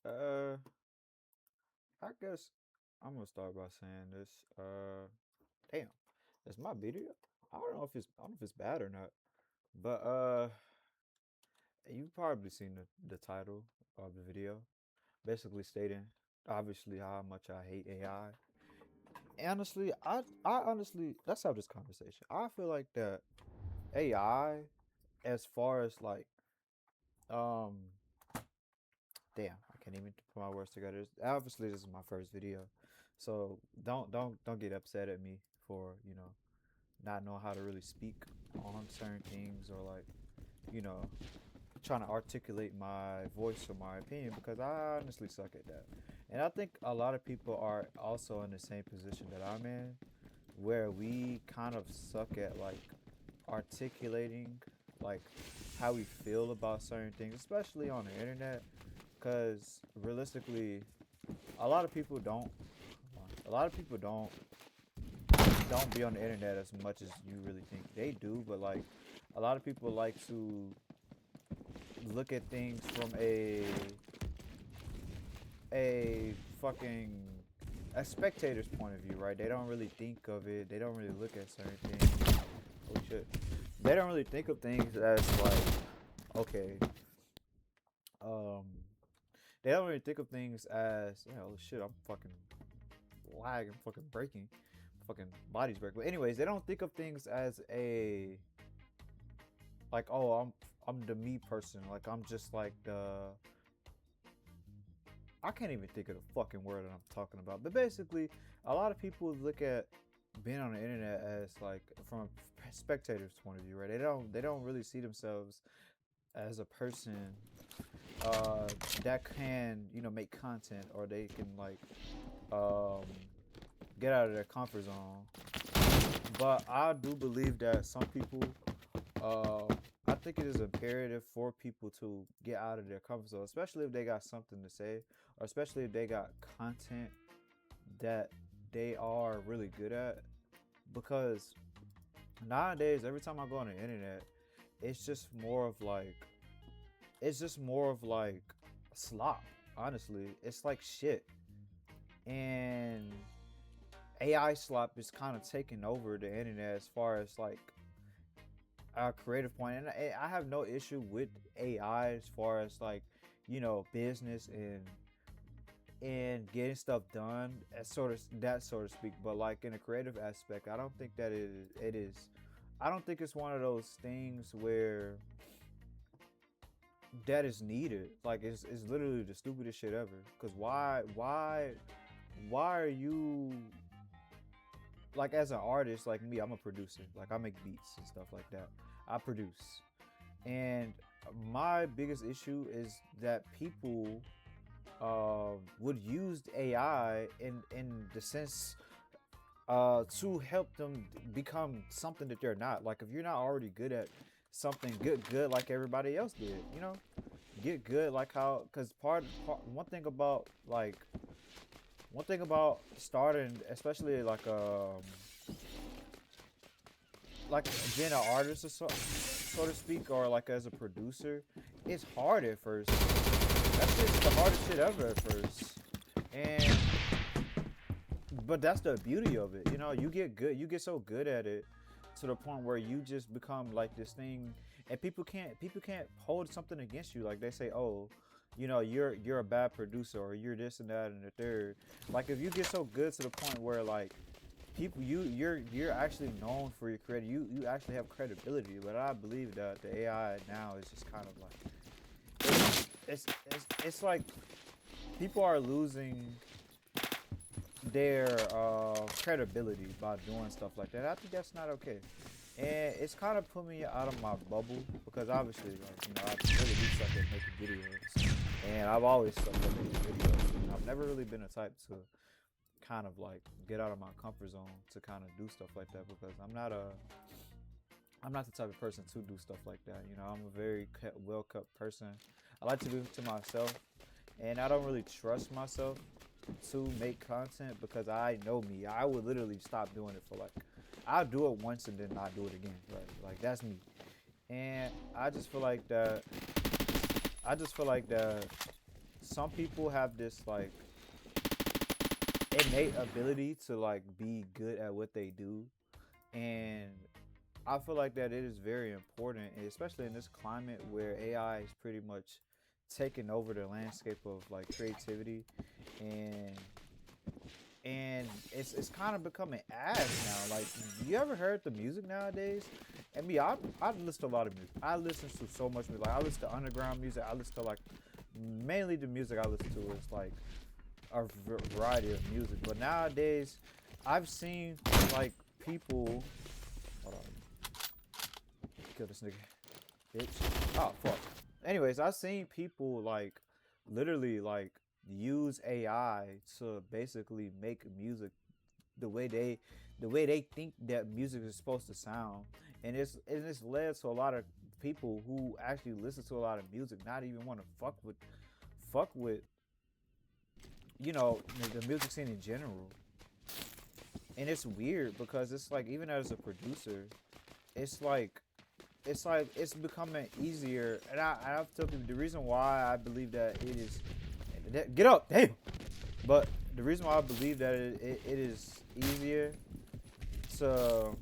Uh, I guess I'm gonna start by saying this. Damn, it's my video. I don't know if it's bad or not, but you've probably seen the title of the video, basically stating obviously how much I hate AI. Honestly, I honestly let's have this conversation. I feel like that AI, as far as like um damn, I can't even put my words together. Obviously, this is my first video, so don't get upset at me for not knowing how to really speak on certain things or like you know trying to articulate my voice or my opinion because I honestly suck at that. And I think a lot of people are also in the same position that I'm in, where we kind of suck at like articulating like how we feel about certain things, especially on the internet. Because realistically, a lot of people don't. A lot of people don't be on the internet as much as you really think they do. But like, a lot of people like to look at things from a fucking a spectator's point of view, right? They don't really think of it. They don't really look at certain things. Oh shit. They don't really think of things as like, okay, um, they don't really think of things as, yeah, oh shit, I'm fucking lagging, fucking breaking, fucking body's breaking. But anyways, they don't think of things as a like, oh, I'm the me person. Like I'm just like the I can't even think of the fucking word that I'm talking about. But basically, a lot of people look at being on the internet as like from a spectator's point of view, right? They don't really see themselves as a person uh that can make content, or they can like um get out of their comfort zone. But I do believe that some people, uh, I think it is imperative for people to get out of their comfort zone, especially if they got something to say, or especially if they got content that they are really good at. Because nowadays, every time I go on the internet, it's just more of like, it's just more of like slop. Honestly, it's like shit, and AI slop is kind of taking over the internet as far as like a creative point. And I have no issue with AI as far as like business and getting stuff done, as sort of that sort of speak. But like in a creative aspect, I don't think that it is. I don't think it's one of those things where that is needed. Like it's literally the stupidest shit ever. Cause why are you like, as an artist like me? I'm a producer. Like I make beats and stuff like that. I produce. And my biggest issue is that people would use AI in the sense to help them become something that they're not. Like if you're not already good at something, good like everybody else did, get good like how. Because one thing about starting, especially like being an artist, or so to speak, or like as a producer, it's hard at first. That shit's the hardest shit ever at first. And but that's the beauty of it. You get good, you get so good at it to the point where you just become like this thing, and people can't hold something against you. Like they say, oh, you're a bad producer, or you're this and that and the third. Like if you get so good to the point where like people you're actually known for your credit, you actually have credibility. But I believe that the AI now is just kind of like it's like people are losing their credibility by doing stuff like that. I think that's not okay, and it's kind of put me out of my bubble because obviously, like I really do suck at making videos, and I've always sucked at making videos. And I've never really been a type to kind of like get out of my comfort zone to kind of do stuff like that because I'm not the type of person to do stuff like that. I'm a very well kept person. I like to be to myself, and I don't really trust myself to make content because I know me. I would literally stop doing it for like, I'll do it once and then not do it again. Right? Like that's me. And I just feel like that. some people have this like innate ability to like be good at what they do, and I feel like that it is very important, especially in this climate where AI is pretty much taking over the landscape of like creativity, and it's kind of becoming ass now. Like, you ever heard the music nowadays? I mean, I listen to a lot of music. I listen to so much music. Like, I listen to underground music. I listen to like mainly the music I listen to is like a variety of music. But nowadays, I've seen like people. Hold on, kill this nigga, bitch. Oh fuck. Anyways, I've seen people like literally like use AI to basically make music the way they think that music is supposed to sound, and it's led to a lot of people who actually listen to a lot of music not even want to fuck with the music scene in general. And it's weird because it's like, even as a producer, it's like it's becoming easier. And I have to tell people the reason why I believe that it is get up, damn. But the reason why I believe that it is easier to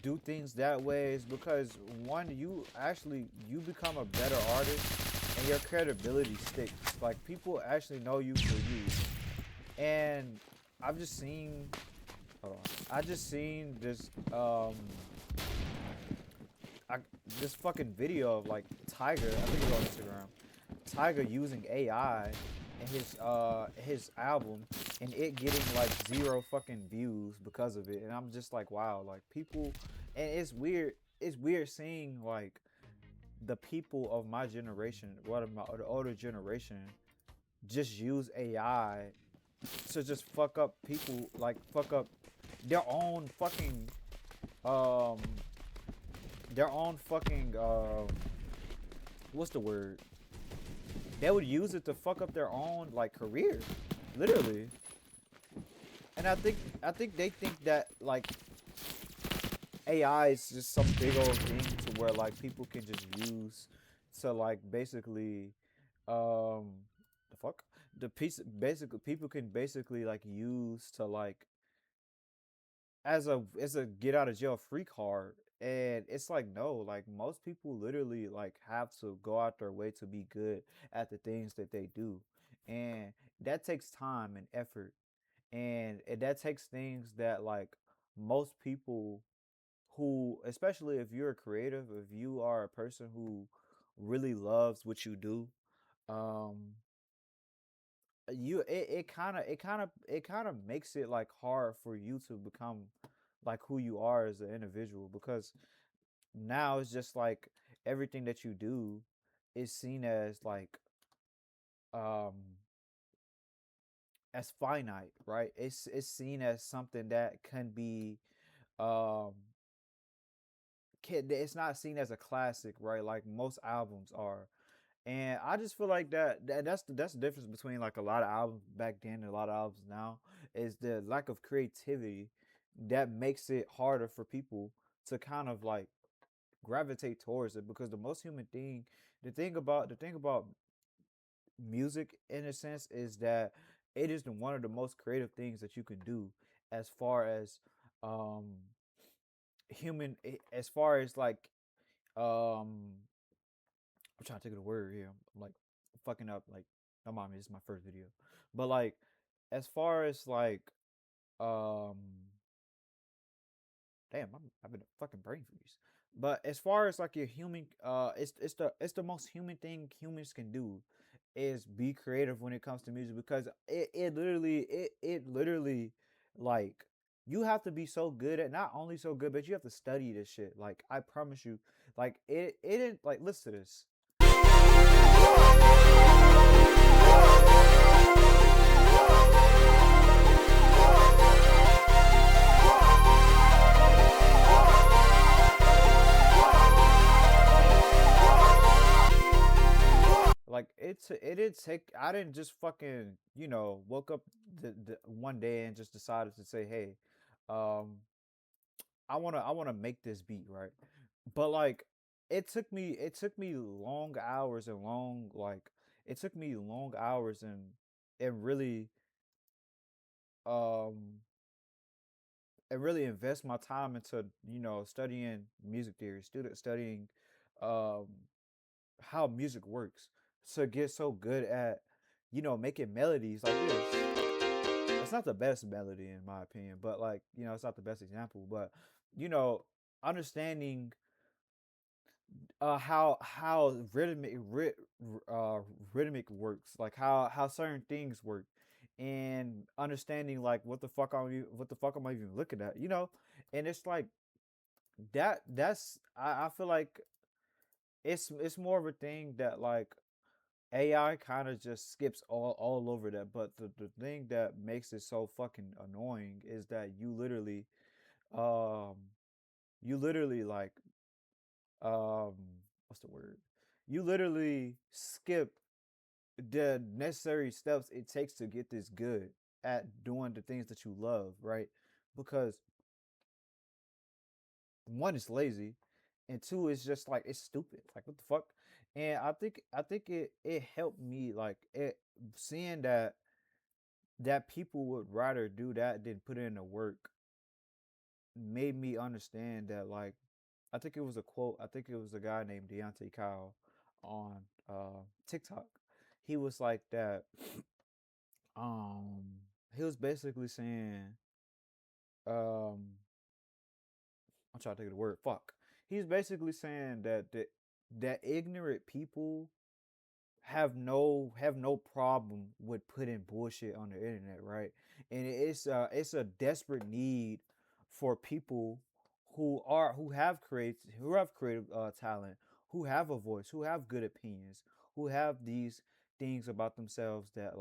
do things that way is because, one, you become a better artist, and your credibility sticks. Like, people actually know you for you. And I've just seen hold on. I just seen this I, this fucking video of like Tiger, I think it's on Instagram. Tiger using AI in his album, and it getting like zero fucking views because of it. And I'm just like, wow, like people. And it's weird. It's weird seeing like the people of my generation, what of my the older generation, just use AI to just fuck up people, like fuck up their own fucking um what's the word? They would use it to fuck up their own like career, literally. And I think they think that like AI is just some big old thing to where like people can just use to like basically um the fuck the piece basically people can basically like use to like as a get out of jail free card. And it's like, no, like most people literally like have to go out their way to be good at the things that they do, and that takes time and effort, and that takes things that like most people who, especially if you're a creative, if you are a person who really loves what you do, um it kind of makes it like hard for you to become like who you are as an individual, because now it's just like everything that you do is seen um as finite, right? It's seen as something that can be um it's not seen as a classic, right? Like most albums are. And I just feel like that's the difference between like a lot of albums back then and a lot of albums now, is the lack of creativity that makes it harder for people to kind of like gravitate towards it. Because the most human thing, the thing about music in a sense is that it is one of the most creative things that you can do, as far as um as far as like um I'm trying to think of the word here. I'm like fucking up. Like, no, mommy, this is my first video. But like, as far as like, um, damn, I've been a fucking brain freeze. But as far as like your human, it's the most human thing humans can do, is be creative when it comes to music, because it literally like, you have to be so good at, not only so good, but you have to study this shit. Like, I promise you, like it didn't like, listen to this. Like, it did take. I didn't just fucking woke up the one day and just decided to say, hey, um, I wanna make this beat, right. But like, it took me long hours and long like it took me long hours and really um and really invest my time into studying music theory, studying um how music works to get so good at making melodies like this. It's not the best melody in my opinion, but like it's not the best example, but you know understanding how rhythmic works, like how certain things work, and understanding like what the fuck am I even looking at, and it's like I feel like it's more of a thing that like AI kind of just skips all over that, but the thing that makes it so fucking annoying is that um you literally like um what's the word? You literally skip the necessary steps it takes to get this good at doing the things that you love, right? Because one is lazy, and two is just like it's stupid. Like what the fuck? And I think it helped me like it seeing that people would rather do that than put in the work made me understand that like I think it was a quote. I think it was a guy named Deontay Kyle on TikTok. He was like that. Um, he was basically saying, um, I'm trying to think of the word. Fuck. He's basically saying that ignorant people have no problem with putting bullshit on the internet, right? And it's a desperate need for people who have creative talent, who have a voice, who have good opinions, who have these things about themselves that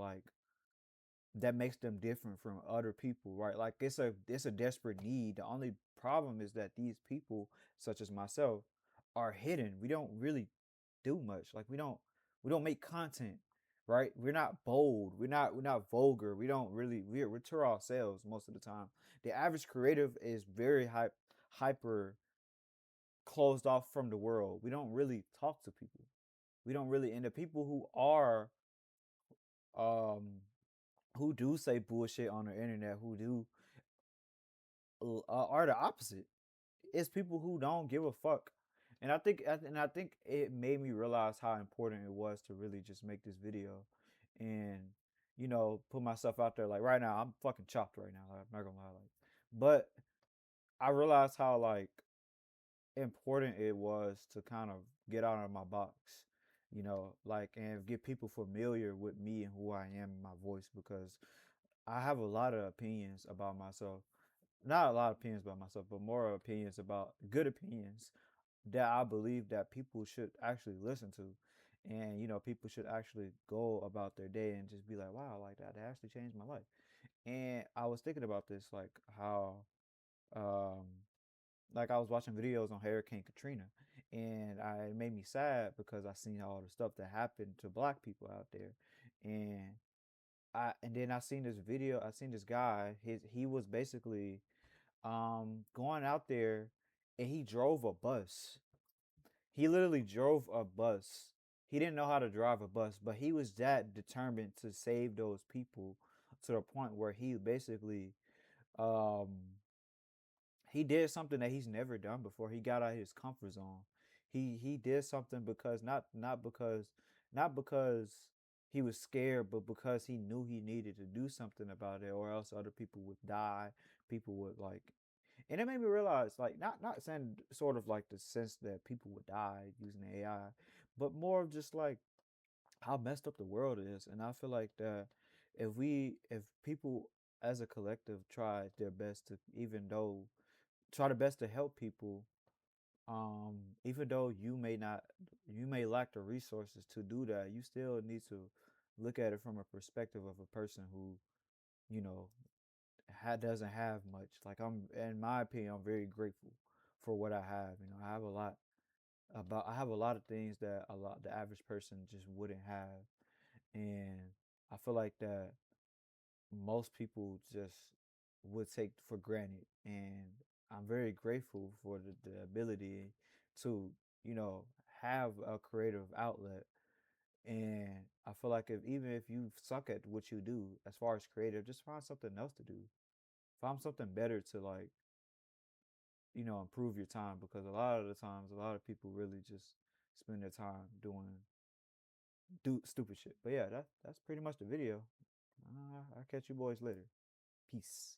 makes them different from other people, right? Like it's a desperate need. The only problem is that these people, such as myself, are hidden. We don't really do much. Like we don't make content, right? We're not bold. We're not vulgar. We don't really we're to ourselves most of the time. The average creative is very hyper closed off from the world. We don't really talk to people. We don't really, and the people um who do say bullshit on the internet, who do are the opposite. It's people who don't give a fuck. And I think it made me realize how important it was to really just make this video and put myself out there. Like right now I'm fucking chopped right now, like, I'm not gonna lie, like, but I realized how like important it was to kind of get out of my box, like, and get people familiar with me and who I am and my voice, because I have a lot of opinions about myself. Not a lot of opinions about myself, but more opinions about good opinions that I believe that people should actually listen to. And people should actually go about their day and just be like, wow, like that actually changed my life. And I was thinking about this, like how um like I was watching videos on Hurricane Katrina, and it made me sad because I seen all the stuff that happened to black people out there. And then I seen this guy, he was basically going out there, and he drove a bus. He literally drove a bus. He didn't know how to drive a bus, but he was that determined to save those people, to the point where he basically um he did something that he's never done before. He got out of his comfort zone. He did something because not because he was scared, but because he knew he needed to do something about it, or else other people would die. People would like, and it made me realize, like, not saying sort of like the sense that people would die using AI, but more of just like how messed up the world is. And I feel like that if people as a collective try their best to, even though try the best to help people, even though you may lack the resources to do that, you still need to look at it from a perspective of a person who you know doesn't have much. Like, in my opinion, I'm very grateful for what I have. I have a lot of things that the average person just wouldn't have. And I feel like that most people just would take for granted. And I'm very grateful for the ability to, you know, have a creative outlet And I feel like if even if you suck at what you do, as far as creative, just find something else to do. Find something better to like, improve your time because a lot of the times, a lot of people really just spend their time doing do stupid shit. But yeah, that's pretty much the video. I'll catch you boys later. Peace.